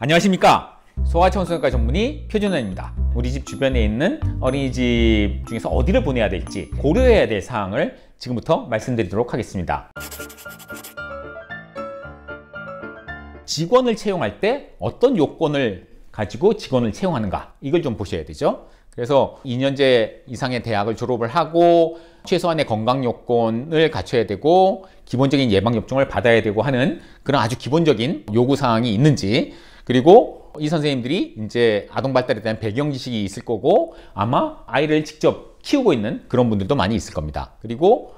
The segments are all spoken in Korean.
안녕하십니까. 소아청소년과 전문의 표준원입니다. 우리 집 주변에 있는 어린이집 중에서 어디를 보내야 될지 고려해야 될 사항을 지금부터 말씀드리도록 하겠습니다. 직원을 채용할 때 어떤 요건을 가지고 직원을 채용하는가, 이걸 좀 보셔야 되죠. 그래서 2년제 이상의 대학을 졸업을 하고 최소한의 건강 요건을 갖춰야 되고 기본적인 예방접종을 받아야 되고 하는 그런 아주 기본적인 요구사항이 있는지, 그리고 이 선생님들이 이제 아동 발달에 대한 배경 지식이 있을 거고 아마 아이를 직접 키우고 있는 그런 분들도 많이 있을 겁니다. 그리고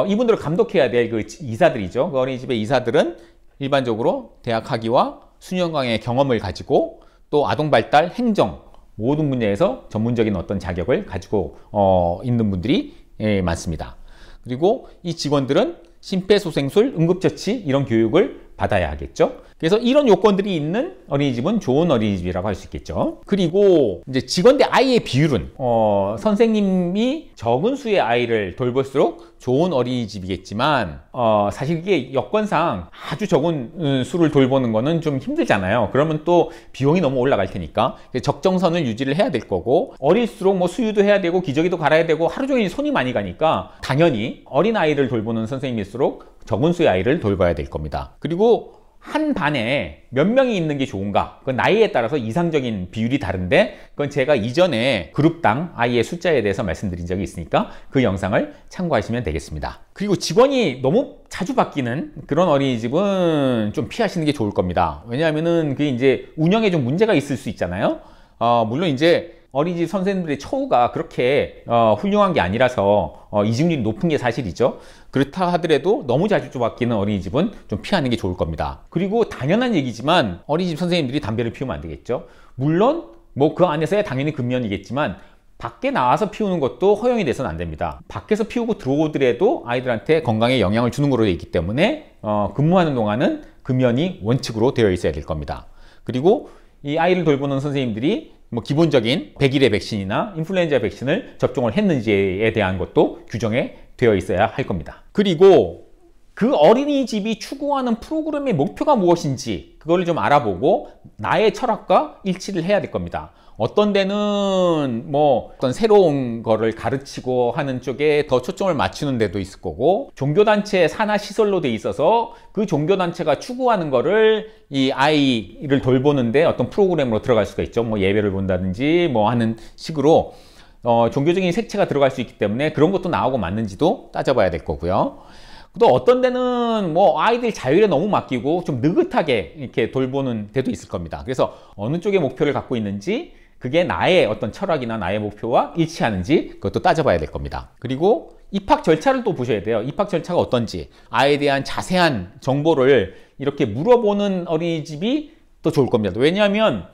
이분들을 감독해야 될 그 이사들이죠. 그 어린이집의 이사들은 일반적으로 대학 학위와 수년간의 경험을 가지고 또 아동 발달, 행정 모든 분야에서 전문적인 어떤 자격을 가지고 있는 분들이 많습니다. 그리고 이 직원들은 심폐소생술, 응급처치 이런 교육을 받아야 하겠죠. 그래서 이런 요건들이 있는 어린이집은 좋은 어린이집이라고 할 수 있겠죠. 그리고 이제 직원 대 아이의 비율은 선생님이 적은 수의 아이를 돌볼수록 좋은 어린이집이겠지만 사실 이게 여건상 아주 적은 수를 돌보는 거는 좀 힘들잖아요. 그러면 또 비용이 너무 올라갈 테니까 적정선을 유지를 해야 될 거고, 어릴수록 뭐 수유도 해야 되고 기저귀도 갈아야 되고 하루 종일 손이 많이 가니까 당연히 어린 아이를 돌보는 선생님일수록 적은 수의 아이를 돌봐야 될 겁니다. 그리고 한 반에 몇 명이 있는 게 좋은가, 그 나이에 따라서 이상적인 비율이 다른데 그건 제가 이전에 그룹당 아이의 숫자에 대해서 말씀드린 적이 있으니까 그 영상을 참고하시면 되겠습니다. 그리고 직원이 너무 자주 바뀌는 그런 어린이집은 좀 피하시는 게 좋을 겁니다. 왜냐하면은 그게 이제 운영에 좀 문제가 있을 수 있잖아요. 물론 이제 어린이집 선생님들의 처우가 그렇게 훌륭한 게 아니라서 이직률이 높은 게 사실이죠. 그렇다 하더라도 너무 자주 바뀌는 어린이집은 좀 피하는 게 좋을 겁니다. 그리고 당연한 얘기지만 어린이집 선생님들이 담배를 피우면 안 되겠죠. 물론 뭐 그 안에서야 당연히 금연이겠지만 밖에 나와서 피우는 것도 허용이 돼서는 안 됩니다. 밖에서 피우고 들어오더라도 아이들한테 건강에 영향을 주는 걸로 되어 있기 때문에 근무하는 동안은 금연이 원칙으로 되어 있어야 될 겁니다. 그리고 이 아이를 돌보는 선생님들이 뭐 기본적인 백일의 백신이나 인플루엔자 백신을 접종을 했는지에 대한 것도 규정에 되어 있어야 할 겁니다. 그리고 그 어린이집이 추구하는 프로그램의 목표가 무엇인지 그걸 좀 알아보고 나의 철학과 일치를 해야 될 겁니다. 어떤 데는 뭐 어떤 새로운 거를 가르치고 하는 쪽에 더 초점을 맞추는 데도 있을 거고, 종교단체 산하 시설로 돼 있어서 그 종교단체가 추구하는 거를 이 아이를 돌보는데 어떤 프로그램으로 들어갈 수가 있죠. 뭐 예배를 본다든지 뭐 하는 식으로 종교적인 색채가 들어갈 수 있기 때문에 그런 것도 나오고 맞는지도 따져봐야 될 거고요. 또 어떤 데는 뭐 아이들 자율에 너무 맡기고 좀 느긋하게 이렇게 돌보는 데도 있을 겁니다. 그래서 어느 쪽의 목표를 갖고 있는지, 그게 나의 어떤 철학이나 나의 목표와 일치하는지 그것도 따져봐야 될 겁니다. 그리고 입학 절차를 또 보셔야 돼요. 입학 절차가 어떤지, 아이에 대한 자세한 정보를 이렇게 물어보는 어린이집이 또 좋을 겁니다. 왜냐하면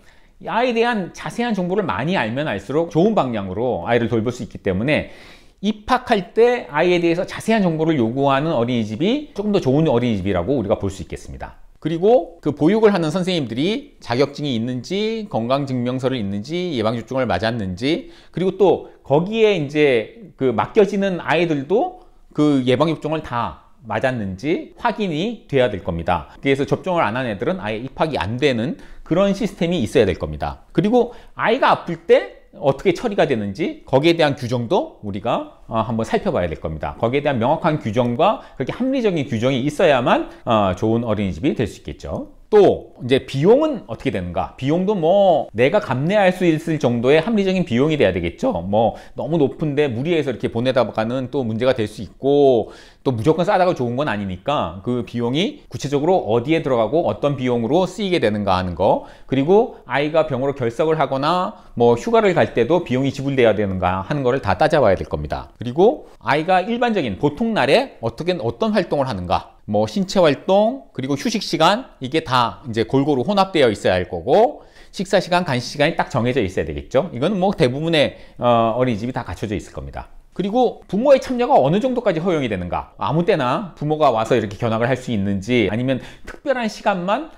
아이에 대한 자세한 정보를 많이 알면 알수록 좋은 방향으로 아이를 돌볼 수 있기 때문에 입학할 때 아이에 대해서 자세한 정보를 요구하는 어린이집이 조금 더 좋은 어린이집이라고 우리가 볼 수 있겠습니다. 그리고 그 보육을 하는 선생님들이 자격증이 있는지, 건강증명서를 있는지, 예방접종을 맞았는지, 그리고 또 거기에 이제 그 맡겨지는 아이들도 그 예방접종을 다 맞았는지 확인이 돼야 될 겁니다. 그래서 접종을 안 한 애들은 아예 입학이 안 되는 그런 시스템이 있어야 될 겁니다. 그리고 아이가 아플 때 어떻게 처리가 되는지 거기에 대한 규정도 우리가 한번 살펴봐야 될 겁니다. 거기에 대한 명확한 규정과 그렇게 합리적인 규정이 있어야만 좋은 어린이집이 될 수 있겠죠. 또 이제 비용은 어떻게 되는가? 비용도 뭐 내가 감내할 수 있을 정도의 합리적인 비용이 돼야 되겠죠. 뭐 너무 높은데 무리해서 이렇게 보내다가는 또 문제가 될 수 있고, 또 무조건 싸다가 좋은 건 아니니까 그 비용이 구체적으로 어디에 들어가고 어떤 비용으로 쓰이게 되는가 하는 거, 그리고 아이가 병으로 결석을 하거나 뭐 휴가를 갈 때도 비용이 지불돼야 되는가 하는 거를 다 따져봐야 될 겁니다. 그리고 아이가 일반적인 보통 날에 어떤 활동을 하는가, 뭐 신체 활동, 그리고 휴식 시간, 이게 다 이제 골고루 혼합되어 있어야 할 거고, 식사 시간, 간식 시간이 딱 정해져 있어야 되겠죠. 이건 뭐 대부분의 어린이집이 다 갖춰져 있을 겁니다. 그리고 부모의 참여가 어느 정도까지 허용이 되는가, 아무 때나 부모가 와서 이렇게 견학을 할 수 있는지, 아니면 특별한 시간만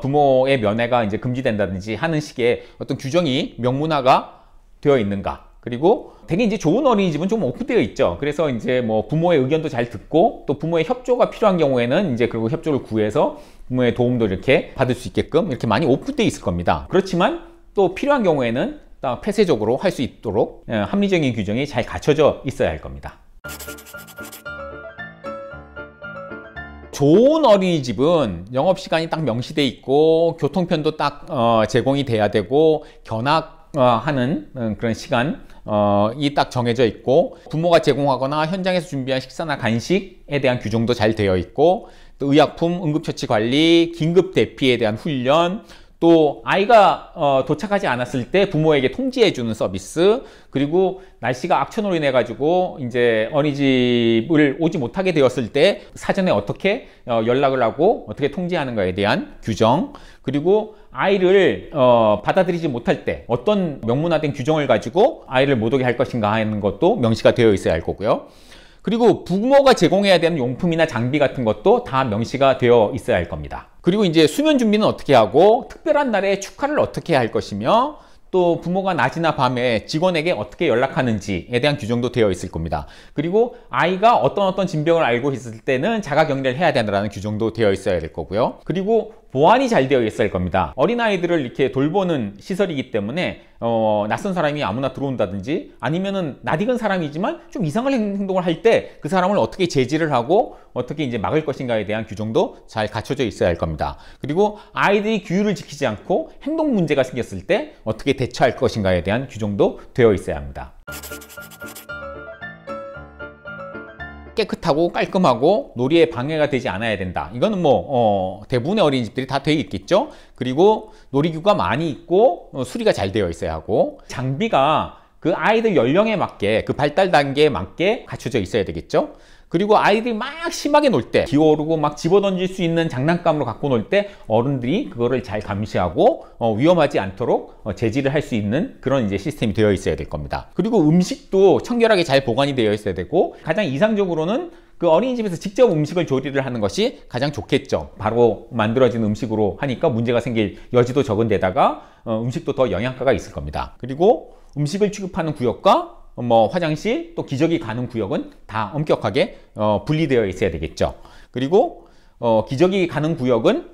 부모의 면회가 이제 금지된다든지 하는 식의 어떤 규정이 명문화가 되어 있는가, 그리고 되게 이제 좋은 어린이집은 좀 오픈되어 있죠. 그래서 이제 뭐 부모의 의견도 잘 듣고 또 부모의 협조가 필요한 경우에는 이제 그리고 협조를 구해서 부모의 도움도 이렇게 받을 수 있게끔 이렇게 많이 오픈되어 있을 겁니다. 그렇지만 또 필요한 경우에는 폐쇄적으로 할 수 있도록 합리적인 규정이 잘 갖춰져 있어야 할 겁니다. 좋은 어린이집은 영업시간이 딱 명시돼 있고 교통편도 딱 제공이 돼야 되고 견학하는 그런 시간이 딱 정해져 있고 부모가 제공하거나 현장에서 준비한 식사나 간식에 대한 규정도 잘 되어 있고 또 의약품, 응급처치 관리, 긴급 대피에 대한 훈련, 또 아이가 도착하지 않았을 때 부모에게 통지해주는 서비스, 그리고 날씨가 악천후로 인해 가지고 이제 어린이집을 오지 못하게 되었을 때 사전에 어떻게 연락을 하고 어떻게 통지하는가에 대한 규정, 그리고 아이를 받아들이지 못할 때 어떤 명문화된 규정을 가지고 아이를 못 오게 할 것인가 하는 것도 명시가 되어 있어야 할 거고요. 그리고 부모가 제공해야 되는 용품이나 장비 같은 것도 다 명시가 되어 있어야 할 겁니다. 그리고 이제 수면 준비는 어떻게 하고 특별한 날에 축하를 어떻게 할 것이며 또 부모가 낮이나 밤에 직원에게 어떻게 연락하는지에 대한 규정도 되어 있을 겁니다. 그리고 아이가 어떤 진병을 알고 있을 때는 자가 격리를 해야 된다는 규정도 되어 있어야 될 거고요. 그리고 보안이 잘 되어 있어야 할 겁니다. 어린아이들을 이렇게 돌보는 시설이기 때문에 낯선 사람이 아무나 들어온다든지 아니면은 낯익은 사람이지만 좀 이상한 행동을 할 때 그 사람을 어떻게 제지를 하고 어떻게 이제 막을 것인가에 대한 규정도 잘 갖춰져 있어야 할 겁니다. 그리고 아이들이 규율을 지키지 않고 행동 문제가 생겼을 때 어떻게 대처할 것인가에 대한 규정도 되어 있어야 합니다. 깨끗하고 깔끔하고 놀이에 방해가 되지 않아야 된다. 이거는 뭐 대부분의 어린이집들이 다 되어 있겠죠. 그리고 놀이기구가 많이 있고 수리가 잘 되어 있어야 하고 장비가 그 아이들 연령에 맞게 그 발달 단계에 맞게 갖춰져 있어야 되겠죠. 그리고 아이들이 막 심하게 놀 때 기어오르고 막 집어던질 수 있는 장난감으로 갖고 놀 때 어른들이 그거를 잘 감시하고 위험하지 않도록 제지를 할 수 있는 그런 이제 시스템이 되어 있어야 될 겁니다. 그리고 음식도 청결하게 잘 보관이 되어 있어야 되고 가장 이상적으로는 그 어린이집에서 직접 음식을 조리를 하는 것이 가장 좋겠죠. 바로 만들어진 음식으로 하니까 문제가 생길 여지도 적은 데다가 음식도 더 영양가가 있을 겁니다. 그리고 음식을 취급하는 구역과 뭐 화장실 또 기저귀 가는 구역은 다 엄격하게 분리되어 있어야 되겠죠. 그리고 기저귀 가는 구역은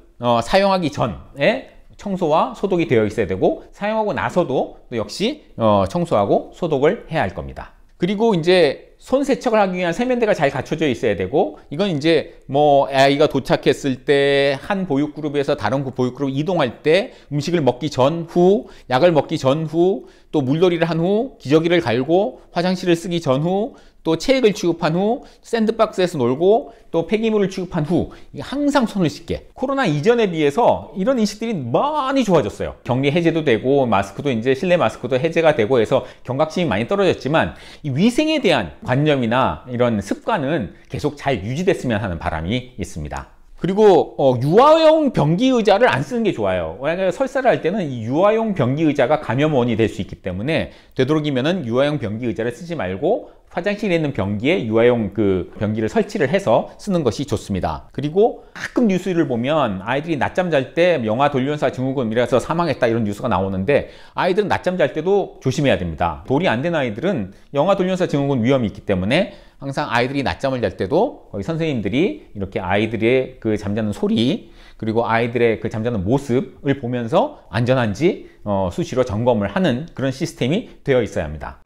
사용하기 전에 청소와 소독이 되어 있어야 되고 사용하고 나서도 또 역시 청소하고 소독을 해야 할 겁니다. 그리고 이제 손 세척을 하기 위한 세면대가 잘 갖춰져 있어야 되고 이건 이제 뭐 아이가 도착했을 때 한 보육그룹에서 다른 보육그룹 이동할 때 음식을 먹기 전후, 약을 먹기 전후, 또 물놀이를 한 후, 기저귀를 갈고 화장실을 쓰기 전후, 또 체액을 취급한 후, 샌드박스에서 놀고 또 폐기물을 취급한 후 항상 손을 씻게. 코로나 이전에 비해서 이런 인식들이 많이 좋아졌어요. 격리 해제도 되고 마스크도 이제 실내 마스크도 해제가 되고 해서 경각심이 많이 떨어졌지만 이 위생에 대한 관념이나 이런 습관은 계속 잘 유지됐으면 하는 바람이 있습니다. 그리고 유아용 변기 의자를 안 쓰는 게 좋아요. 왜냐하면 설사를 할 때는 이 유아용 변기 의자가 감염원이 될 수 있기 때문에 되도록이면은 유아용 변기 의자를 쓰지 말고 화장실에 있는 변기에 유아용 그 변기를 설치를 해서 쓰는 것이 좋습니다. 그리고 가끔 뉴스를 보면 아이들이 낮잠 잘 때 영아 돌연사 증후군이라서 사망했다 이런 뉴스가 나오는데 아이들은 낮잠 잘 때도 조심해야 됩니다. 돌이 안 된 아이들은 영아 돌연사 증후군 위험이 있기 때문에 항상 아이들이 낮잠을 잘 때도 거의 선생님들이 이렇게 아이들의 그 잠자는 소리 그리고 아이들의 그 잠자는 모습을 보면서 안전한지 수시로 점검을 하는 그런 시스템이 되어 있어야 합니다.